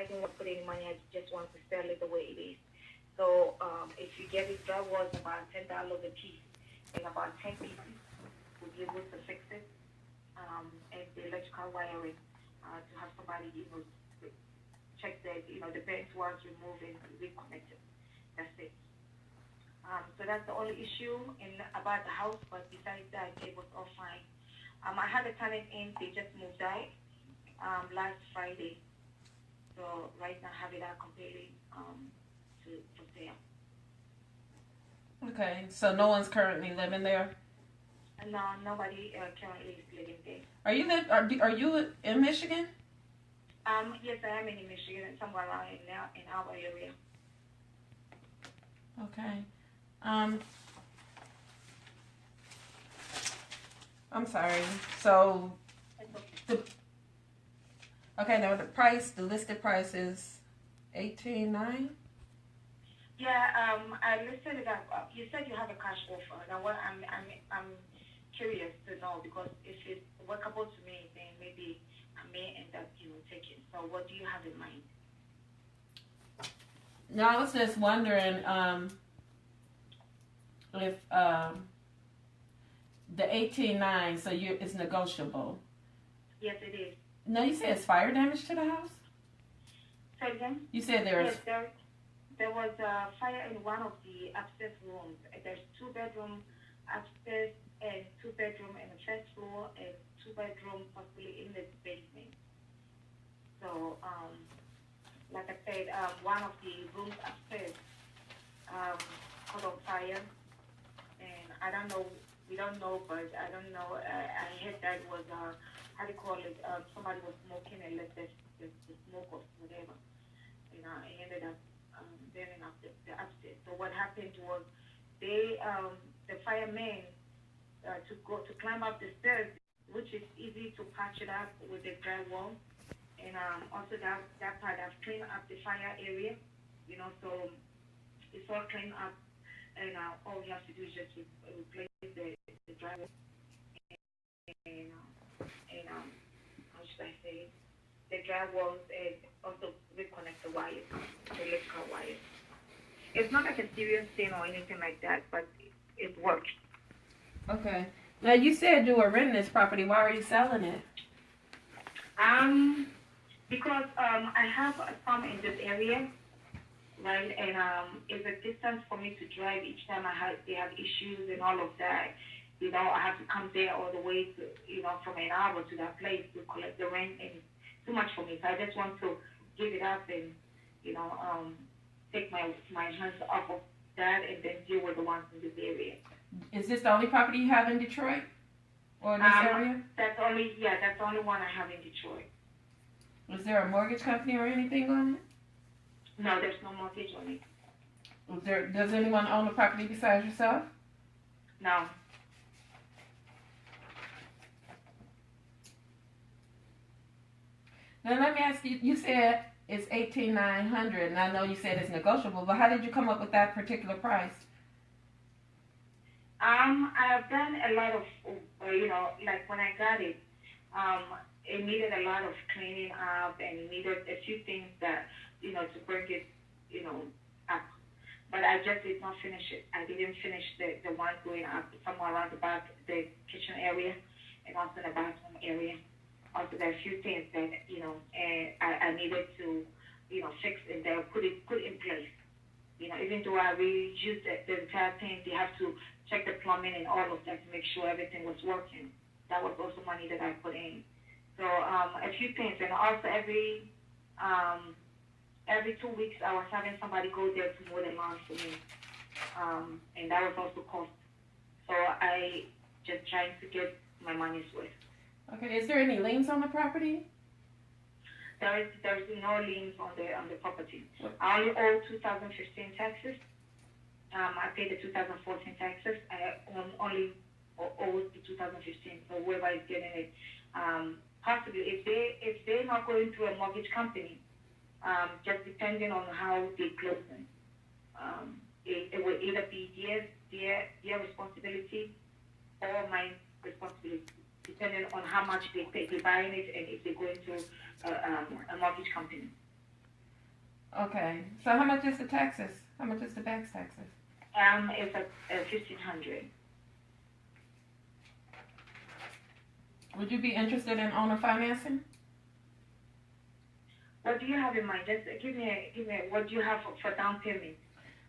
don't want to put any money. I just want to sell it the way it is. So if you get it, that was about $10 a piece, and about 10 pieces will be able to fix it, and the electrical wiring to have somebody, check that, the bands was removed and reconnected. That's it. So that's the only issue in about the house, but besides that, it was all fine. I had a tenant in, they just moved out last Friday. So right now I have it out completely for sale. Okay, so no one's currently living there? No, nobody currently is living there. Are you in Michigan? Yes, I am in Michigan and somewhere around in our area. Okay. I'm sorry. So now the listed price is $18,900. Yeah, I listed it up. You said you have a cash offer. Now, what I'm curious to know, because if it's workable to me, then maybe I may end up, taking. So, what do you have in mind? No, I was just wondering if the 18,900, so it's negotiable. Yes, it is. No, you said it's fire damage to the house? Say again? You said there's... Yes, there was a fire in one of the upstairs rooms. There's 2-bedroom upstairs and 2-bedroom in the first floor and 2-bedroom possibly in the basement. So, like I said, one of the rooms upstairs caught on fire, and I don't know. We don't know, but I don't know. I heard that was how do you call it? Somebody was smoking and let the smoke or whatever. It ended up burning up the upstairs. So what happened was the firemen to climb up the stairs, which is easy to patch it up with the drywall. And also that part, I've cleaned up the fire area, so it's all cleaned up, and all we have to do is just replace the drywall and how should I say it? The drywalls, and also reconnect the wires, the electrical wires. It's not like a serious thing or anything like that, but it works. Okay. Now, you said you were renting this property. Why are you selling it? Because I have a farm in this area, right? And it's a distance for me to drive each time they have issues and all of that. I have to come there all the way to, from an hour to that place to collect the rent, and it's too much for me. So I just want to give it up and, take my hands off of that and then deal with the ones in this area. Is this the only property you have in Detroit or in this area? That's the only one I have in Detroit. Is there a mortgage company or anything on it? No, there's no mortgage on it. Does anyone own the property besides yourself? No. Now let me ask you. You said it's $18,900, and I know you said it's negotiable. But how did you come up with that particular price? I've done a lot of, like when I got it, it needed a lot of cleaning up, and it needed a few things that, to bring it, up. But I just did not finish it. I didn't finish the one going up somewhere around the back, the kitchen area, and also the bathroom area. Also, there are a few things that, I needed to, fix and then put in place. Even though I reused the entire thing, they have to check the plumbing and all of that to make sure everything was working. That was also money that I put in. So a few things, and also every 2 weeks I was having somebody go there to mow the lawn for me, and that was also cost. So I just trying to get my money's worth. Okay. Is there any liens on the property? There's no liens on the property. I only owe 2015 taxes. I paid the 2014 taxes. I only owe the 2015. So whoever is getting it, possibly if they're not going through a mortgage company, just depending on how they close them, it will either be their responsibility or my responsibility, depending on how much they pay, they buying it, and if they go into a mortgage company. Okay. So how much is the taxes? How much is the back's taxes? It's a 1,500. Would you be interested in owner financing? What do you have in mind? Just give me. What do you have for down payment?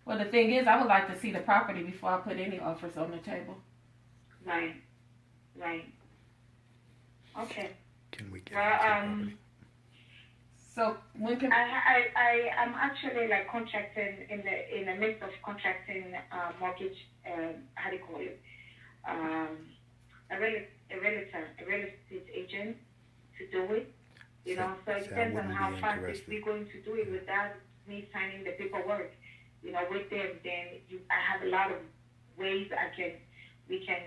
Well, the thing is, I would like to see the property before I put any offers on the table. Right. Right. Okay. Can we get Well, into the property? So when can I am actually like contracting in the midst of contracting mortgage. How do you call it? A real estate agent to do it. You know, so it So I depends on wouldn't how be fast if interested. we're going to do it without me signing the paperwork. You know, with them, then I have a lot of ways we can,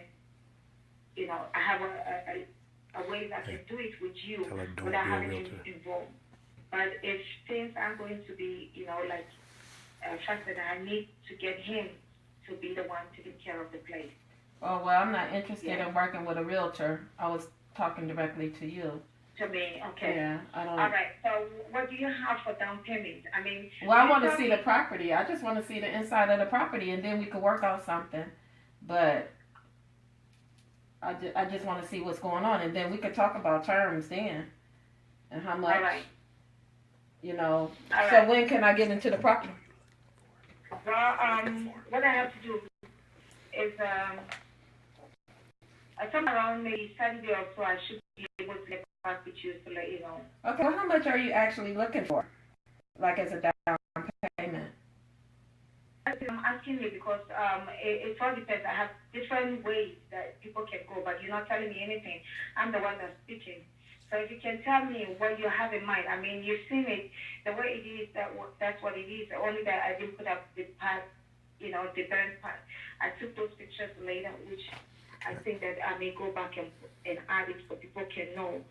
you know, I have a ways I can do it with you Tell her don't without be a having realtor. you involved. But if things are going to be, you know, like fact that I need to get him to be the one taking care of the place. Oh, well, I'm not interested Yeah. in working with a realtor. I was talking directly to you. To me, okay. Yeah, I don't. All right. So, what do you have for down payment? I mean, Well, I you want to tell see me- the property. I just want to see the inside of the property, and then we could work out something. But I just want to see what's going on, and then we could talk about terms then, and how much. All right. You know. All So right. when can I get into the property? Well, what I have to do is somewhere around maybe Sunday or so, I should be able to get back with you to let you know. Okay. Well, how much are you actually looking for? Like as a down payment? I'm asking you because it all depends. I have different ways that people can go, but you're not telling me anything. I'm the one that's speaking. So if you can tell me what you have in mind, I mean, you've seen it, the way it is, that's what it is. Only that I didn't put up the part, you know, the burnt part. I took those pictures later, which I think that I may go back and add it so people can know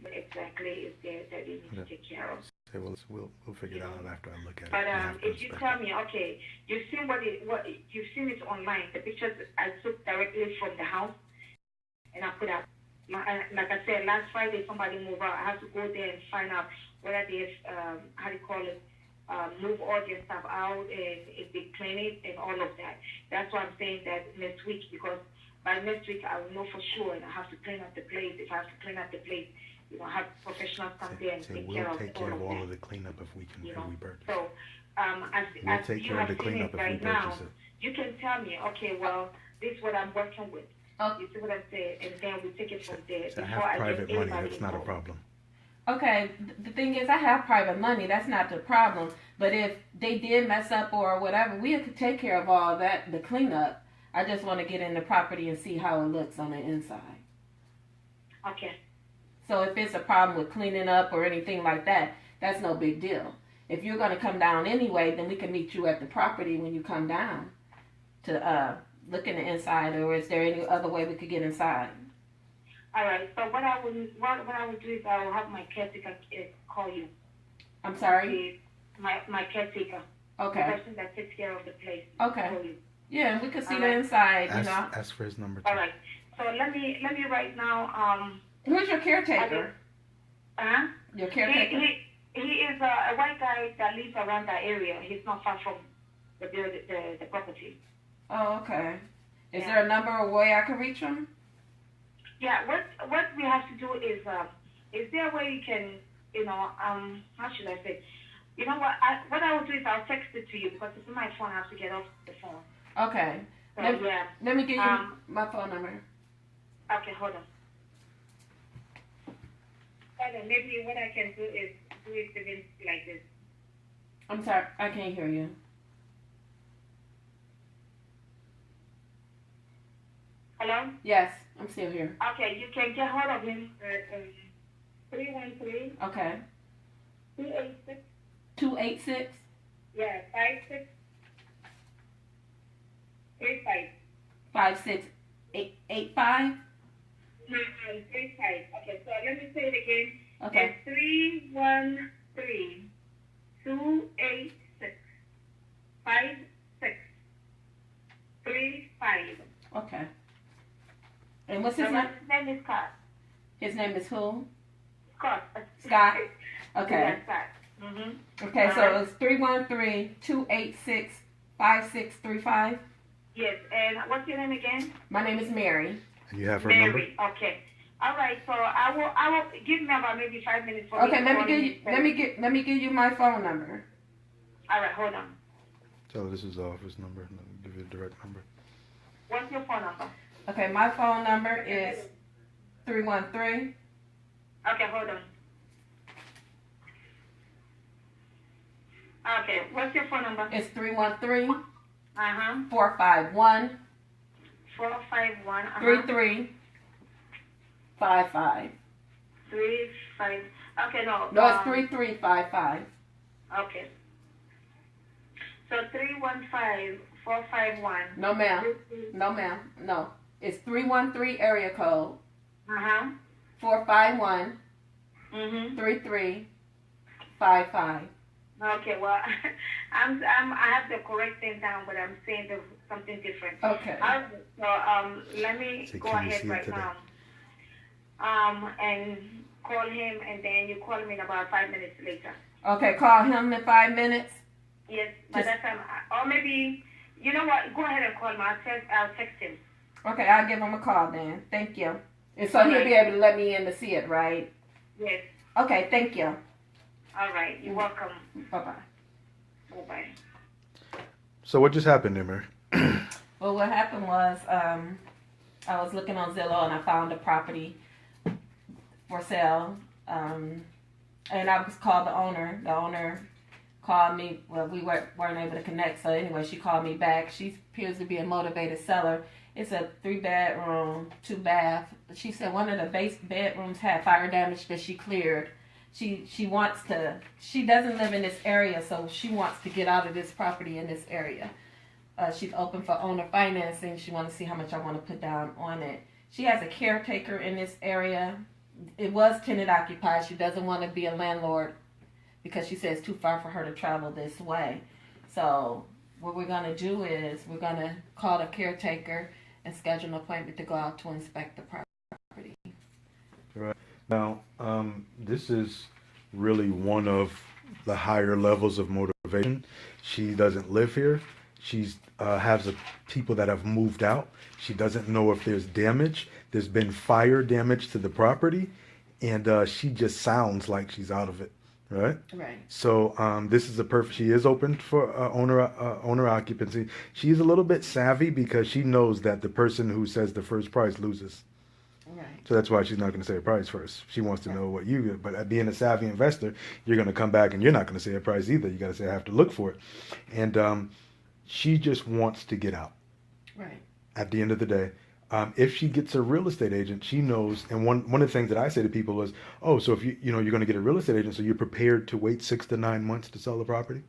what exactly is there that they need to take care of. Say, well, we'll figure it out after I look at it. But We have to if you inspect tell it. me, okay, you've seen what you've seen it online, the pictures I took directly from the house, and I put up. Like I said, last Friday somebody moved out. I had to go there and find out whether they've how do you call it, move all their stuff out and if they clean it and all of that. That's why I'm saying that next week, because by next week I will know for sure, and I have to clean up the place. If I have to clean up the place, you know, have professionals come there and Say, take care we'll of take care of all that. of the cleanup if we can, You if know, we purchase. so We'll as take you care of have the seen cleanup it if we right now, purchase it. you can tell me, okay, well, this is what I'm working with. Oh. You see what I'm saying? And then we take it from there. So I before have get private money. anybody That's not a involved. problem. Okay, the thing is, I have private money. That's not the problem. But if they did mess up or whatever, we could take care of all that, the cleanup. I just want to get in the property and see how it looks on the inside. Okay. So if it's a problem with cleaning up or anything like that, that's no big deal. If you're going to come down anyway, then we can meet you at the property when you come down to look in the inside, or is there any other way we could get inside? All right. So what I would do is I will have my caretaker call you. I'm sorry? My caretaker. The Okay. person that takes care of the place. Okay. Call you. Yeah, we could see All the right. inside, you know. Ask for his number too. All right. So let me right now. Who's your caretaker? Huh? Your caretaker? He is a white guy that lives around that area. He's not far from the property. Oh, okay. Is Yeah. there a number or way I can reach him? Yeah. What we have to do is there a way you can, you know, how should I say? You know what? What I will do is I'll text it to you because it's in my phone. I have to get off the phone. Okay. So Let- yeah. Let me give you my phone number. Okay, hold on. Hold on. Maybe what I can do is do it even like this. I'm sorry, I can't hear you. Hello? Yes, I'm still here. Okay, you can get hold of him at 313 Okay. 286 286 yeah 5635. 5685. No, 35. Okay, so let me say it again. Okay. It's 313 286 5635. Okay. And what's his name? His name is Scott. His name is who? Scott. Scott? Okay. Yeah, Scott. Okay, so Alright. it's 313-286-5635. Yes, and what's your name again? My name is Mary. And you have her number? Mary. Okay. All right. So I will give me about maybe 5 minutes for Okay, me to let me call give him you instead. let me give you my phone number. All right. Hold on. Tell her this is the office number. And I'll give you the direct number. What's your phone number? Okay, my phone number is 313. Okay. Hold on. Okay. What's your phone number? It's 313 Uh-huh. 451 451. 3355. 35. Okay. No. No, it's 3355. Okay. So 315-451. No, ma'am. No, ma'am. No. It's 313 area code Uh-huh. 451 Mhm. 3355. Okay. Well, I have the correct thing down, but I'm saying something different. Okay. So let me Say, go can you ahead see it right today? now. And call him, and then you call me in about 5 minutes later. Okay, call him in 5 minutes. Yes, by Just- that time, or maybe you know what? Go ahead and call him. I'll text him. Okay, I'll give him a call then. Thank you. And so he'll be able to let me in to see it, right? Yes. Okay, thank you. All right. You're welcome. Bye-bye. Bye bye. So what just happened there, Mary? Well, what happened was I was looking on Zillow and I found a property for sale. And I was called the owner. The owner called me. Well, we weren't able to connect. So anyway, she called me back. She appears to be a motivated seller. It's a 3-bedroom, 2-bath. She said one of the base bedrooms had fire damage that she cleared. She doesn't live in this area, so she wants to get out of this property in this area. She's open for owner financing. She wants to see how much I want to put down on it. She has a caretaker in this area. It was tenant occupied. She doesn't want to be a landlord because she says it's too far for her to travel this way. So what we're going to do is we're going to call the caretaker and schedule an appointment to go out to inspect the property. Right. Now, this is really one of the higher levels of motivation. She doesn't live here. She's has people that have moved out. She doesn't know if there's damage. There's been fire damage to the property, and she just sounds like she's out of it, right? Right. So this is a perfect. She is open for owner occupancy. She's a little bit savvy because she knows that the person who says the first price loses. Right. So that's why she's not going to say a price first. She wants to know what you get. But being a savvy investor, you're going to come back and you're not going to say a price either. You got to say I have to look for it, and she just wants to get out. Right. At the end of the day, if she gets a real estate agent, she knows. And one of the things that I say to people is, oh, so if you're going to get a real estate agent, so you're prepared to wait 6 to 9 months to sell the property.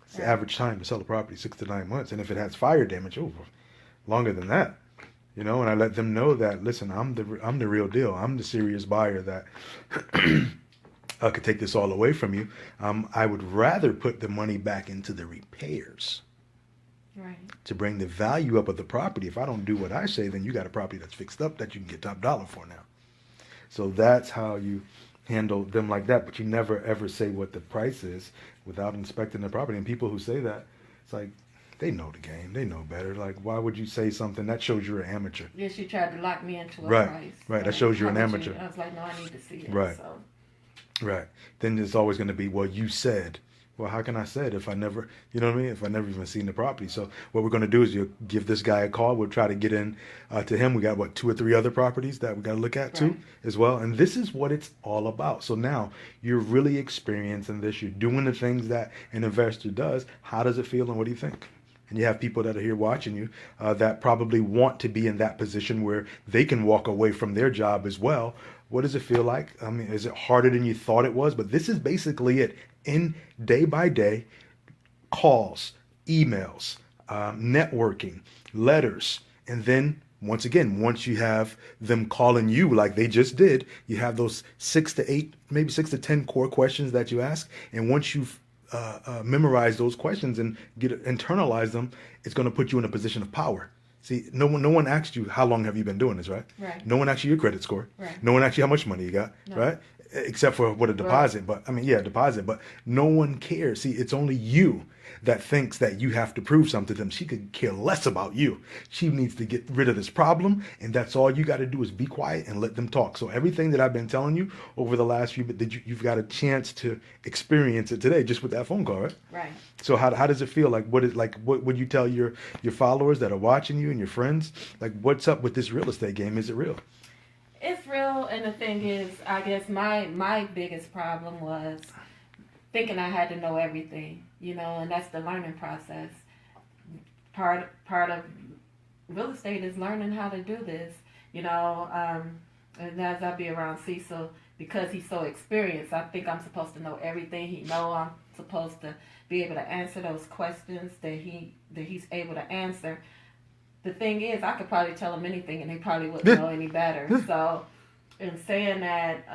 It's the average time to sell a property, 6 to 9 months. And if it has fire damage, longer than that. And I let them know that, listen, I'm the real deal. I'm the serious buyer that could take this all away from you. I would rather put the money back into the repairs. Right. To bring the value up of the property. If I don't do what I say, then you got a property that's fixed up that you can get top dollar for now. So that's how you handle them like that. But you never ever say what the price is without inspecting the property. And people who say that, it's like, they know the game. They know better. Like, why would you say something that shows you're an amateur? Yeah, she tried to lock me into a Right, price. right. That shows you're an How much amateur. I was like, no, I need to see it. Right. So. Right. Then there's always going to be, well, you said. Well, how can I say it if I never, you know what I mean? If I never even seen the property. So what we're going to do is you give this guy a call. We'll try to get in to him. We got 2 or 3 other properties that we got to look at too as well. And this is what it's all about. So now you're really experiencing this. You're doing the things that an investor does. How does it feel and what do you think? And you have people that are here watching you that probably want to be in that position where they can walk away from their job as well. What does it feel like? I mean, is it harder than you thought it was? But this is basically it. In day by day, calls, emails, networking, letters, and then once again, once you have them calling you like they just did, you have those 6 to 8, maybe 6 to 10 core questions that you ask, and once you've memorize those questions and internalize them, it's going to put you in a position of power. See, no one asked you how long have you been doing this, right? Right. No one asked you your credit score. Right. No one asked you how much money you got, No. right? except for what a deposit. But I mean, yeah, deposit. But no one cares. See, it's only you that thinks that you have to prove something to them. She could care less about you. She needs to get rid of this problem, and that's all you got to do is be quiet and let them talk. So everything that I've been telling you over the last few, you've got a chance to experience it today just with that phone call, right? Right. So how does it feel? What would you tell your followers that are watching you and your friends? Like, what's up with this real estate game? Is it real? It's real, and the thing is, I guess my biggest problem was thinking I had to know everything, and that's the learning process. Part of real estate is learning how to do this, and as I be around Cecil, because he's so experienced, I think I'm supposed to know everything he know. I'm supposed to be able to answer those questions that he's able to answer. The thing is, I could probably tell him anything, and he probably wouldn't know any better. So, in saying that,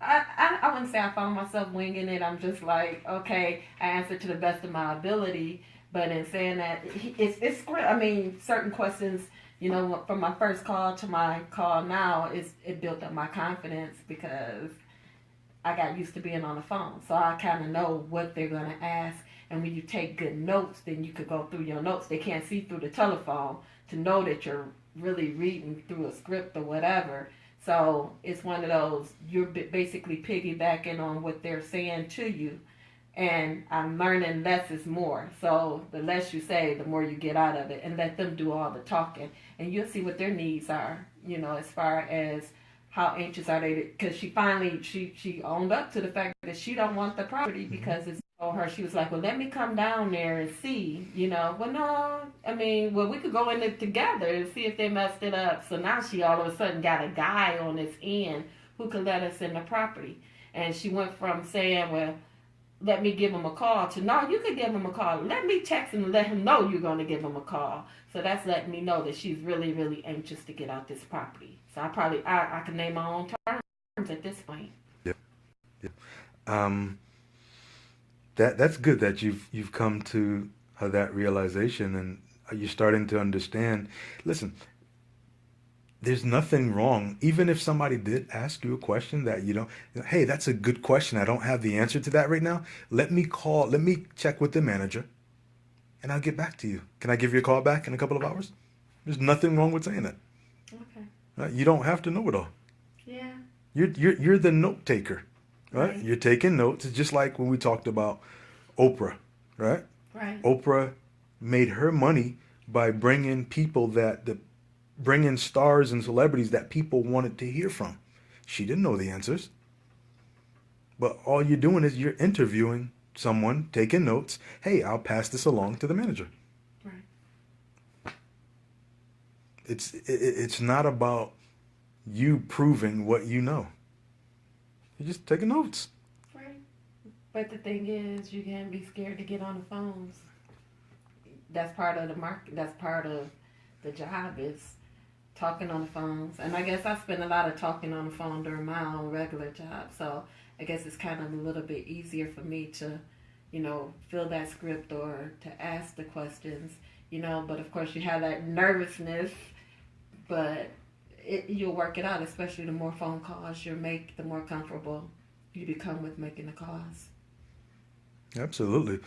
I wouldn't say I found myself winging it. I'm just like, okay, I answered to the best of my ability. But in saying that, it's great. I mean, certain questions, from my first call to my call now, it built up my confidence because I got used to being on the phone. So I kind of know what they're going to ask. And when you take good notes, then you could go through your notes. They can't see through the telephone to know that you're really reading through a script or whatever. So it's one of those, you're basically piggybacking on what they're saying to you. And I'm learning less is more. So the less you say, the more you get out of it. And let them do all the talking. And you'll see what their needs are, as far as how anxious are they. Because she finally, she owned up to the fact that she don't want the property because it's her. She was like, well, let me come down there and see, Well, no, I mean, we could go in it together and see if they messed it up. So now she all of a sudden got a guy on this end who could let us in the property. And she went from saying, well, let me give him a call to, no, you could give him a call. Let me text him and let him know you're going to give him a call. So that's letting me know that she's really, really anxious to get out this property. So I can name my own terms at this point. Yeah. That's good that you've come to that realization and you're starting to understand. Listen, there's nothing wrong, even if somebody did ask you a question that hey, that's a good question. I don't have the answer to that right now. Let me check with the manager, and I'll get back to you. Can I give you a call back in a couple of hours? There's nothing wrong with saying that. Okay. Right? You don't have to know it all. Yeah. You're the note taker. Right? Right. You're taking notes. It's just like when we talked about Oprah, right? Right. Oprah made her money by bringing bringing stars and celebrities that people wanted to hear from. She didn't know the answers. But all you're doing is you're interviewing someone, taking notes. Hey, I'll pass this along to the manager. Right. It's not about you proving what you know. You're just taking notes. Right. But the thing is, you can't be scared to get on the phones. That's part of the market. That's part of the job is talking on the phones. And I guess I spend a lot of talking on the phone during my own regular job. So I guess it's kind of a little bit easier for me to, fill that script or to ask the questions, But of course you have that nervousness, but you'll work it out, especially the more phone calls you make, the more comfortable you become with making the calls. Absolutely.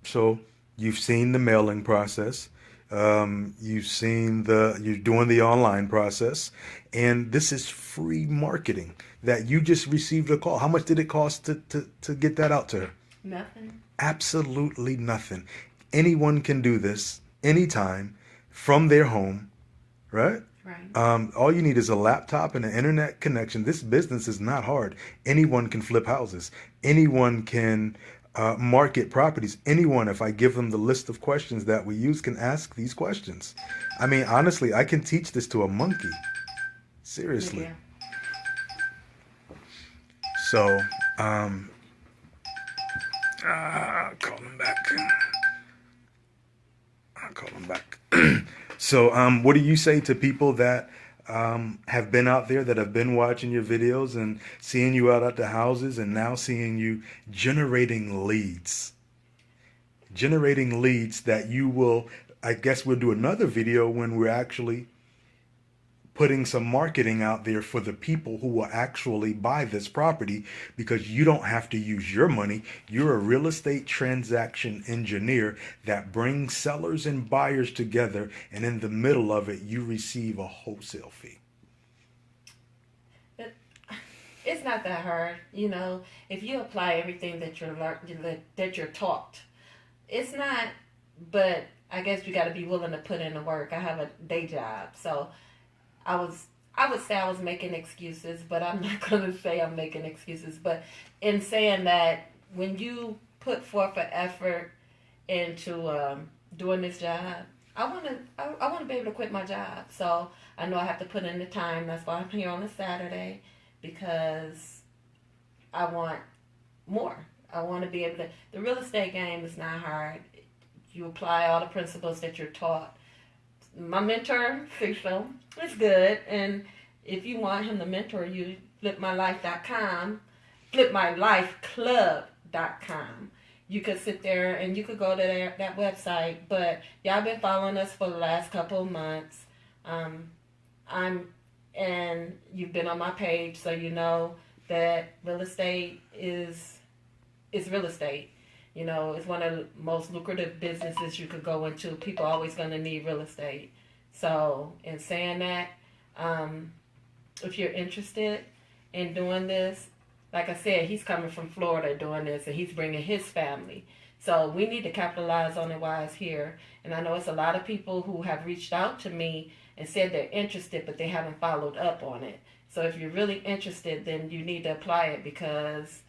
So you've seen the mailing process. You've seen you're doing the online process, and this is free marketing that you just received a call. How much did it cost to get that out to her? Nothing. Absolutely nothing. Anyone can do this anytime from their home, right? Right. All you need is a laptop and an internet connection. This business is not hard. Anyone can flip houses. Anyone can market properties. Anyone, if I give them the list of questions that we use, can ask these questions. I mean, honestly, I can teach this to a monkey. Seriously. Yeah. So, I'll call him back. So, what do you say to people that have been out there, that have been watching your videos and seeing you out at the houses and now seeing you generating leads that you will, I guess we'll do another video when we're actually putting some marketing out there for the people who will actually buy this property, because you don't have to use your money. You're a real estate transaction engineer that brings sellers and buyers together, and in the middle of it, you receive a wholesale fee. It's not that hard, if you apply everything that you're taught. It's not, but I guess you got to be willing to put in the work. I have a day job, so I would say I was making excuses, but I'm not going to say I'm making excuses. But in saying that, when you put forth an effort into doing this job, I want to be able to quit my job. So I know I have to put in the time. That's why I'm here on a Saturday, because I want more. I want to be able to. The real estate game is not hard. You apply all the principles that you're taught. My mentor, Cecil, is good, and if you want him to mentor you, flipmylife.com, flipmylifeclub.com. You could sit there and you could go to that website. But y'all been following us for the last couple of months. And you've been on my page, so you know that real estate is real estate. It's one of the most lucrative businesses you could go into. People are always going to need real estate. So, in saying that, if you're interested in doing this, like I said, he's coming from Florida doing this, and he's bringing his family. So we need to capitalize on it while it's here. And I know it's a lot of people who have reached out to me and said they're interested, but they haven't followed up on it. So if you're really interested, then you need to apply it, because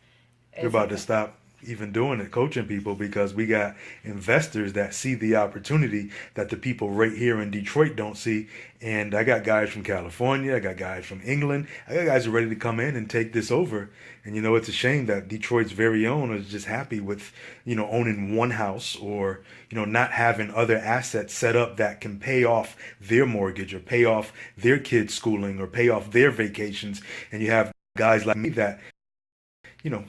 You're about to stop even doing it, coaching people, because we got investors that see the opportunity that the people right here in Detroit don't see. And I got guys from California, I got guys from England, I got guys who are ready to come in and take this over. And it's a shame that Detroit's very own is just happy with, owning one house, or, not having other assets set up that can pay off their mortgage, or pay off their kids' schooling, or pay off their vacations. And you have guys like me that,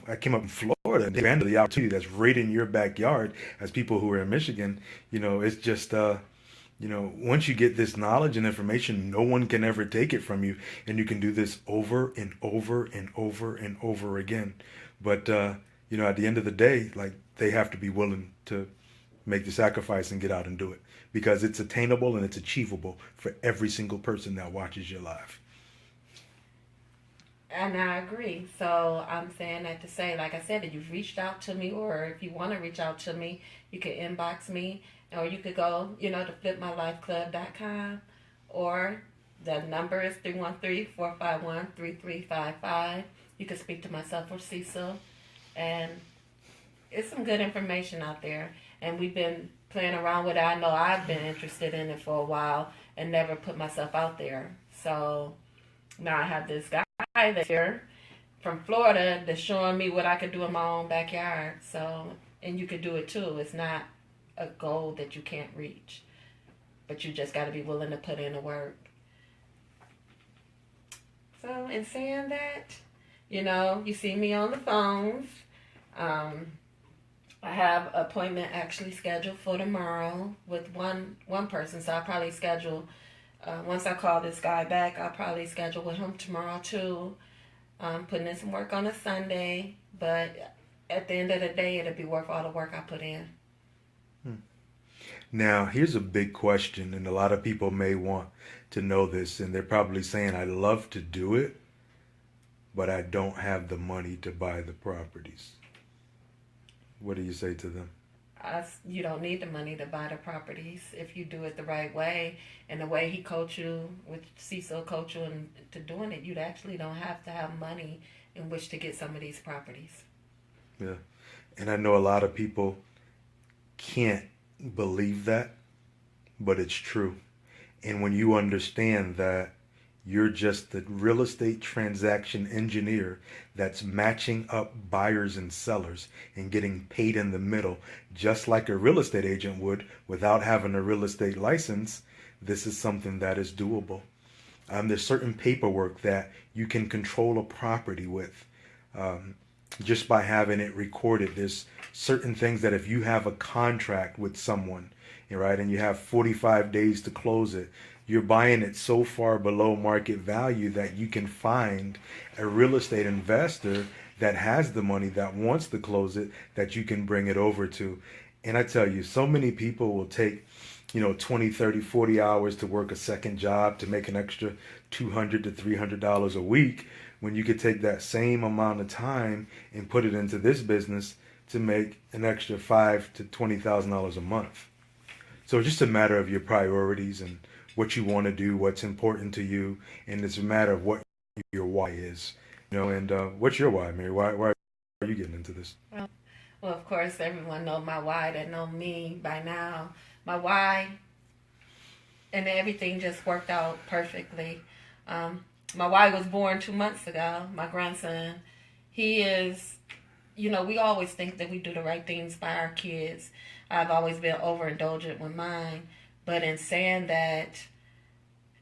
I came up in Florida and granted the opportunity that's right in your backyard. As people who are in Michigan, it's just, once you get this knowledge and information, no one can ever take it from you. And you can do this over and over and over and over again. But, at the end of the day, like, they have to be willing to make the sacrifice and get out and do it, because it's attainable and it's achievable for every single person that watches your live. And I agree. So I'm saying that to say, like I said, if you've reached out to me, or if you want to reach out to me, you can inbox me, or you could go, to flipmylifeclub.com, or the number is 313-451-3355. You can speak to myself or Cecil, and it's some good information out there. And we've been playing around with it. I know I've been interested in it for a while and never put myself out there. So now I have this guy there from Florida that's showing me what I could do in my own backyard. So, and you could do it too. It's not a goal that you can't reach, but you just got to be willing to put in the work. So, in saying that, you see me on the phones. I have an appointment actually scheduled for tomorrow with one person, so I'll probably schedule. Once I call this guy back, I'll probably schedule with him tomorrow too. Putting in some work on a Sunday, but at the end of the day, it'll be worth all the work I put in. Now, here's a big question, and a lot of people may want to know this, and they're probably saying, I love to do it, but I don't have the money to buy the properties. What do you say to them? You don't need the money to buy the properties if you do it the right way. And the way he coached you, with Cecil coach you into doing it, you actually don't have to have money in which to get some of these properties. Yeah. And I know a lot of people can't believe that, but it's true. And when you understand that you're just the real estate transaction engineer that's matching up buyers and sellers and getting paid in the middle, just like a real estate agent would without having a real estate license, this is something that is doable. There's certain paperwork that you can control a property with just by having it recorded. There's certain things that if you have a contract with someone, right, and you have 45 days to close it, you're buying it so far below market value that you can find a real estate investor that has the money, that wants to close it, that you can bring it over to. And I tell you, so many people will take, 20, 30, 40 hours to work a second job to make an extra $200 to $300 a week, when you could take that same amount of time and put it into this business to make an extra $5,000 to $20,000 a month. So it's just a matter of your priorities and what you want to do, what's important to you, and it's a matter of what your why is. And what's your why, Mary? Why are you getting into this? Well, of course, everyone know my why that know me by now. My why, and everything just worked out perfectly. My why was born 2 months ago. My grandson, he is, we always think that we do the right things by our kids. I've always been overindulgent with mine. But in saying that,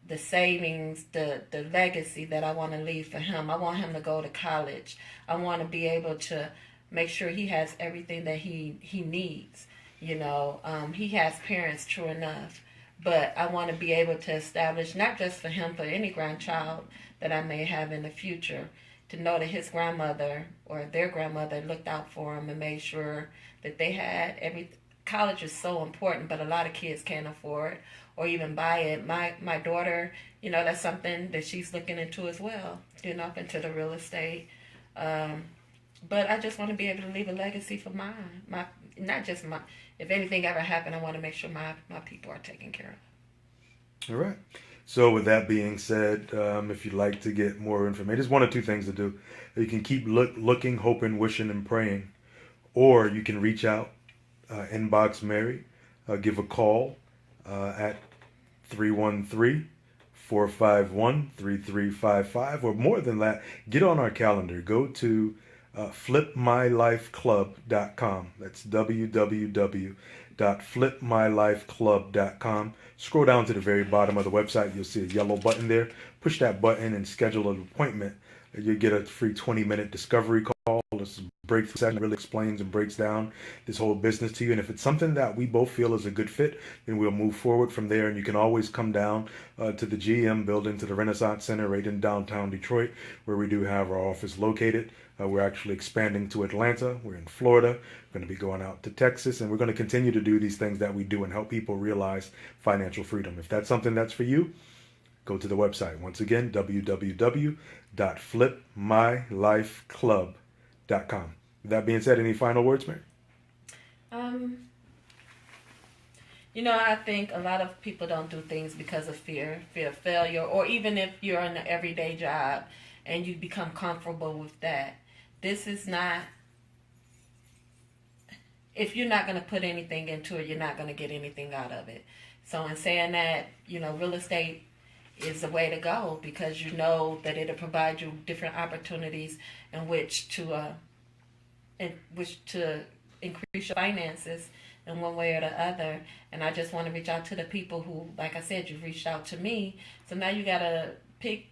the savings, the legacy that I want to leave for him, I want him to go to college. I want to be able to make sure he has everything that he needs. He has parents, true enough. But I want to be able to establish, not just for him, for any grandchild that I may have in the future, to know that his grandmother or their grandmother looked out for him and made sure that they had everything. College is so important, but a lot of kids can't afford or even buy it. My daughter, that's something that she's looking into as well, getting up into the real estate. But I just want to be able to leave a legacy for not just my, if anything ever happened, I want to make sure my people are taken care of. All right. So with that being said, if you'd like to get more information, there's one or two things to do. You can keep looking, hoping, wishing, and praying, or you can reach out, inbox Mary, give a call at 313-451-3355, or more than that, get on our calendar. Go to flipmylifeclub.com. That's www.flipmylifeclub.com. Scroll down to the very bottom of the website. You'll see a yellow button there. Push that button and schedule an appointment. You'll get a free 20-minute discovery call. This breakthrough session really explains and breaks down this whole business to you. And if it's something that we both feel is a good fit, then we'll move forward from there. And you can always come down to the GM building, to the Renaissance Center right in downtown Detroit, where we do have our office located. We're actually expanding to Atlanta. We're in Florida. We're going to be going out to Texas. And we're going to continue to do these things that we do and help people realize financial freedom. If that's something that's for you, go to the website. Once again, www.flipmylifeclub.com. With that being said, any final words, Mary? I think a lot of people don't do things because of fear of failure, or even if you're in an everyday job and you become comfortable with that. This is not, if you're not going to put anything into it, you're not going to get anything out of it. So in saying that, real estate is the way to go, because you know that it'll provide you different opportunities in which to increase your finances in one way or the other. And I just want to reach out to the people who, like I said, you've reached out to me. So now you got to pick,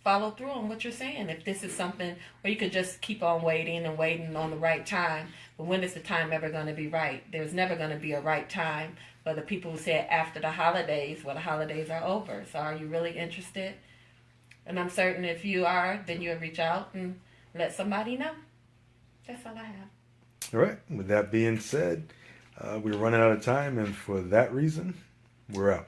follow through on what you're saying. If this is something, or you could just keep on waiting and waiting on the right time. But when is the time ever going to be right? There's never going to be a right time for the people who said after the holidays. Well, the holidays are over. So are you really interested? And I'm certain if you are, then you'll reach out and let somebody know. That's all I have. All right. With that being said, we're running out of time, and for that reason, we're out.